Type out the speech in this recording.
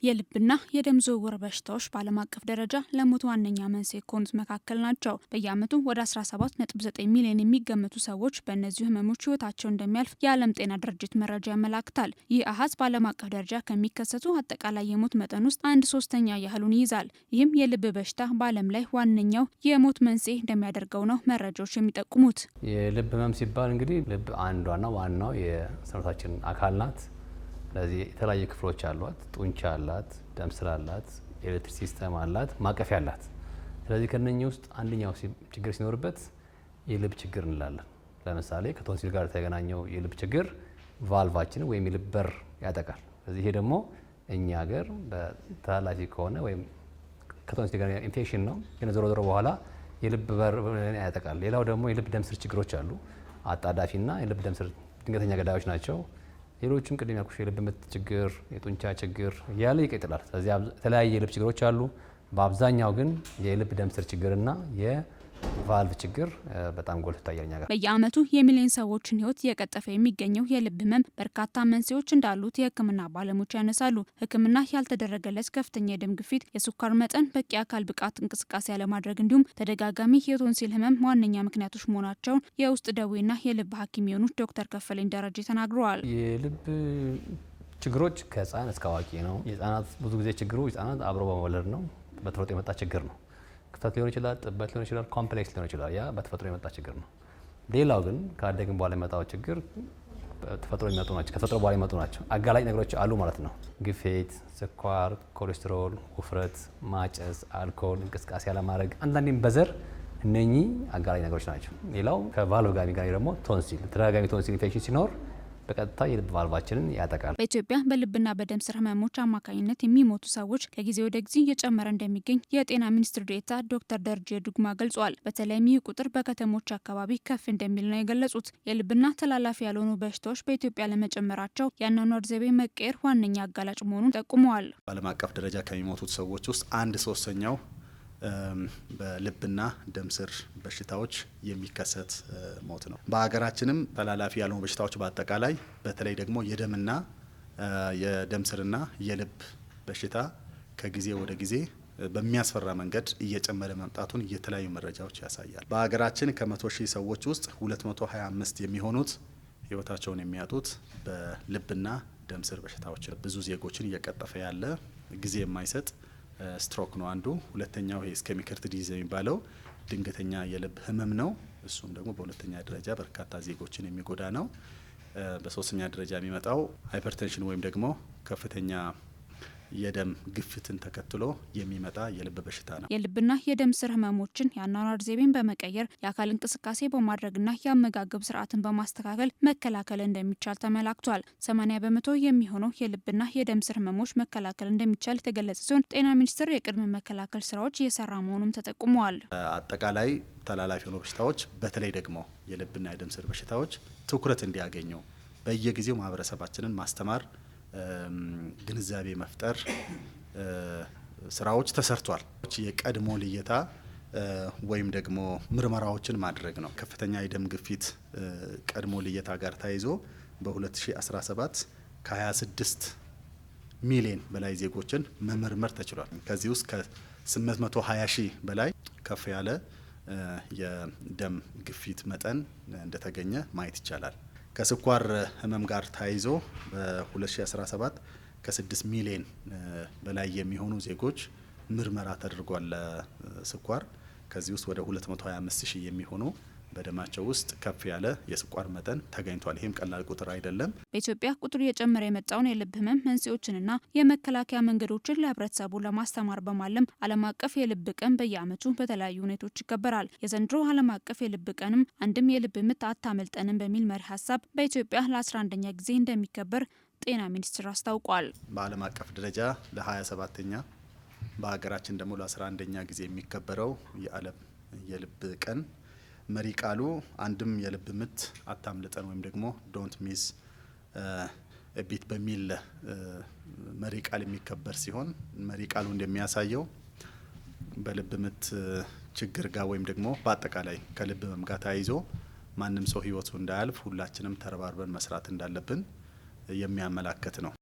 የልብና የደም ዝውውር በሽታዎች በዓለም አቀፍ ደረጃ ለሞት ዋነኛ መንስኤ ከሆኑት መካከል ናቸው። በየዓመቱ ወደ 17.9 ሚሊዮን የሚገመቱ ሰዎች በእነዚሁ ህመሞች ህይወታቸው እንደሚያልፍ የዓለም ጤና ድርጅት መረጃ ያመላክታል። ይህ አሃዝ በዓለም አቀፍ ደረጃ ከሚከሰቱ አጠቃላይ የሞት መጠን ውስጥ 1/3 ያህሉን ይይዛል። ይህም የልብ በሽታ በዓለም ላይ ዋነኛው የሞት መንስኤ እንደሚያደርገው ነው መረጃዎች የሚጠቁሙት። የልብ ህመም ሲባል እንግዲህ ልብ አንዷና ዋናው የሰውነታችን አካል ናት። ስለዚህ የተለያዩ ክፍሎች አሏት። ጡንቻ አላት፣ ደም ስር አላት፣ ኤሌክትሪክ ሲስተም አላት፣ ማቀፊያ አላት። ስለዚህ ከነኚህ ውስጥ አንደኛው ችግር ሲኖርበት የልብ ችግር እንላለን። ለምሳሌ ከቶንሲል ጋር የተገናኘው የልብ ችግር ቫልቫችን ወይም የልብ በር ያጠቃል። ስለዚህ ይሄ ደግሞ እኛ ሀገር በተላላፊ ከሆነ ወይም ከቶንሲል ጋር ኢንፌክሽን ነው፣ ግን ዞሮ በኋላ የልብ በር ያጠቃል። ሌላው ደግሞ የልብ ደም ስር ችግሮች አሉ። አጣዳፊና የልብ ደም ስር ድንገተኛ ገዳዮች ናቸው። ሌሎችም ቅድም ያልኩሽ የልብ ምት ችግር፣ የጡንቻ ችግር ያለ ይቀጥላል። ስለዚህ የተለያየ የልብ ችግሮች አሉ። በአብዛኛው ግን የልብ ደም ስር ችግርና የቫልቭ ችግር በጣም ጎልቶ ይታያል እኛ ጋር። በየዓመቱ የሚሊዮን ሰዎችን ሕይወት እየቀጠፈ የሚገኘው የልብ ህመም በርካታ መንስኤዎች እንዳሉት የሕክምና ባለሙያዎች ያነሳሉ። ሕክምና ያልተደረገለት ከፍተኛ የደም ግፊት፣ የስኳር መጠን፣ በቂ አካል ብቃት እንቅስቃሴ ያለማድረግ እንዲሁም ተደጋጋሚ የቶንሲል ህመም ዋነኛ ምክንያቶች መሆናቸውን የውስጥ ደዌና የልብ ሐኪም የሆኑት ዶክተር ከፈለኝ ደረጀ ተናግረዋል። የልብ ችግሮች ከህፃን እስከ አዋቂ ነው። የህፃናት ብዙ ጊዜ ችግሩ ህፃናት አብሮ በመወለድ ነው፣ በተፈጥሮ የመጣ ችግር ነው። ክፍተት ሊሆን ይችላል፣ ጥበት ሊሆን ይችላል፣ ኮምፕሌክስ ሊሆን ይችላል። ያ በተፈጥሮ የመጣ ችግር ነው። ሌላው ግን ካደግን በኋላ የመጣው ችግር ተፈጥሮ የሚመጡ ናቸው፣ ከተፈጥሮ በኋላ የመጡ ናቸው። አጋላጭ ነገሮች አሉ ማለት ነው። ግፊት፣ ስኳር፣ ኮሌስትሮል፣ ውፍረት፣ ማጨስ፣ አልኮል፣ እንቅስቃሴ ያለማድረግ፣ አንዳንዴም በዘር እነኚህ አጋላጭ ነገሮች ናቸው። ሌላው ከቫልቭ ጋር የሚገናኝ ደግሞ ቶንሲል፣ ተደጋጋሚ ቶንሲል ኢንፌክሽን ሲኖር በቀጥታ የልብ ቫልቫችንን ያጠቃል። በኢትዮጵያ በልብና በደም ስር ህመሞች አማካኝነት የሚሞቱ ሰዎች ከጊዜ ወደ ጊዜ እየጨመረ እንደሚገኝ የጤና ሚኒስትር ዴኤታ ዶክተር ደረጀ ዱጉማ ገልጿል። በተለይም ይህ ቁጥር በከተሞች አካባቢ ከፍ እንደሚል ነው የገለጹት። የልብና ተላላፊ ያልሆኑ በሽታዎች በኢትዮጵያ ለመጨመራቸው የአኗኗር ዘይቤ መቀየር ዋነኛ አጋላጭ መሆኑን ጠቁመዋል። በዓለም አቀፍ ደረጃ ከሚሞቱት ሰዎች ውስጥ 1/3 በልብና ደም ስር በሽታዎች የሚከሰት ሞት ነው። በሀገራችንም ተላላፊ ያልሆኑ በሽታዎች በአጠቃላይ በተለይ ደግሞ የደምና የደም ስርና የልብ በሽታ ከጊዜ ወደ ጊዜ በሚያስፈራ መንገድ እየጨመረ መምጣቱን የተለያዩ መረጃዎች ያሳያል። በሀገራችን ከ100,000 ሰዎች ውስጥ 225 የሚሆኑት ህይወታቸውን የሚያጡት በልብና ደም ስር በሽታዎች። ብዙ ዜጎችን እየቀጠፈ ያለ ጊዜ የማይሰጥ ስትሮክ ነው አንዱ። ሁለተኛው ይሄ ኢስኬሚክ ሃርት ዲዚዝ የሚባለው ድንገተኛ የልብ ህመም ነው። እሱም ደግሞ በሁለተኛ ደረጃ በርካታ ዜጎችን የሚጎዳ ነው። በሶስተኛ ደረጃ የሚመጣው ሃይፐርቴንሽን ወይም ደግሞ ከፍተኛ የደም ግፊትን ተከትሎ የሚመጣ የልብ በሽታ ነው። የልብና የደም ስር ህመሞችን የአኗኗር ዘይቤን በመቀየር የአካል እንቅስቃሴ በማድረግና የአመጋገብ ስርዓትን በማስተካከል መከላከል እንደሚቻል ተመላክቷል። 80% የሚሆነው የልብና የደም ስር ህመሞች መከላከል እንደሚቻል የተገለጸ ሲሆን ጤና ሚኒስቴር የቅድመ መከላከል ስራዎች እየሰራ መሆኑም ተጠቁመዋል። አጠቃላይ ተላላፊ የሆኑ በሽታዎች በተለይ ደግሞ የልብና የደም ስር በሽታዎች ትኩረት እንዲያገኙ በየጊዜው ማህበረሰባችንን ማስተማር፣ ግንዛቤ መፍጠር ስራዎች ተሰርቷል። የቀድሞ ልየታ ወይም ደግሞ ምርመራዎችን ማድረግ ነው። ከፍተኛ የደም ግፊት ቀድሞ ልየታ ጋር ተያይዞ በ2017 ከ26 ሚሊዮን በላይ ዜጎችን መመርመር ተችሏል። ከዚህ ውስጥ ከ820,000 በላይ ከፍ ያለ የደም ግፊት መጠን እንደተገኘ ማየት ይቻላል። ከስኳር ህመም ጋር ተያይዞ በ2017 ከ6 ሚሊዮን በላይ የሚሆኑ ዜጎች ምርመራ ተደርጓል ለስኳር። ከዚህ ውስጥ ወደ 225,000 የሚሆኑ በደማቸው ውስጥ ከፍ ያለ የስኳር መጠን ተገኝቷል። ይህም ቀላል ቁጥር አይደለም። በኢትዮጵያ ቁጥሩ እየጨመረ የመጣውን የልብ ህመም መንስኤዎችንና የመከላከያ መንገዶችን ለህብረተሰቡ ለማስተማር በማለም ዓለም አቀፍ የልብ ቀን በየዓመቱ በተለያዩ ሁኔታዎች ይከበራል። የዘንድሮ ዓለም አቀፍ የልብ ቀንም አንድም የልብ ምት አታመልጠንም በሚል መሪ ሀሳብ በኢትዮጵያ ለ11ኛ ጊዜ እንደሚከበር ጤና ሚኒስቴር አስታውቋል። በዓለም አቀፍ ደረጃ ለ27ኛ በሀገራችን ደግሞ ለ11ኛ ጊዜ የሚከበረው የዓለም የልብ ቀን መሪ ቃሉ አንድም የልብ ምት አታምልጠን ወይም ደግሞ ዶንት ሚስ ቢት በሚል መሪ ቃል የሚከበር ሲሆን መሪ ቃሉ እንደሚያሳየው በልብ ምት ችግር ጋር ወይም ደግሞ በአጠቃላይ ከልብ ህመም ጋር ተያይዞ ማንም ሰው ህይወቱ እንዳያልፍ ሁላችንም ተረባርበን መስራት እንዳለብን የሚያመላክት ነው።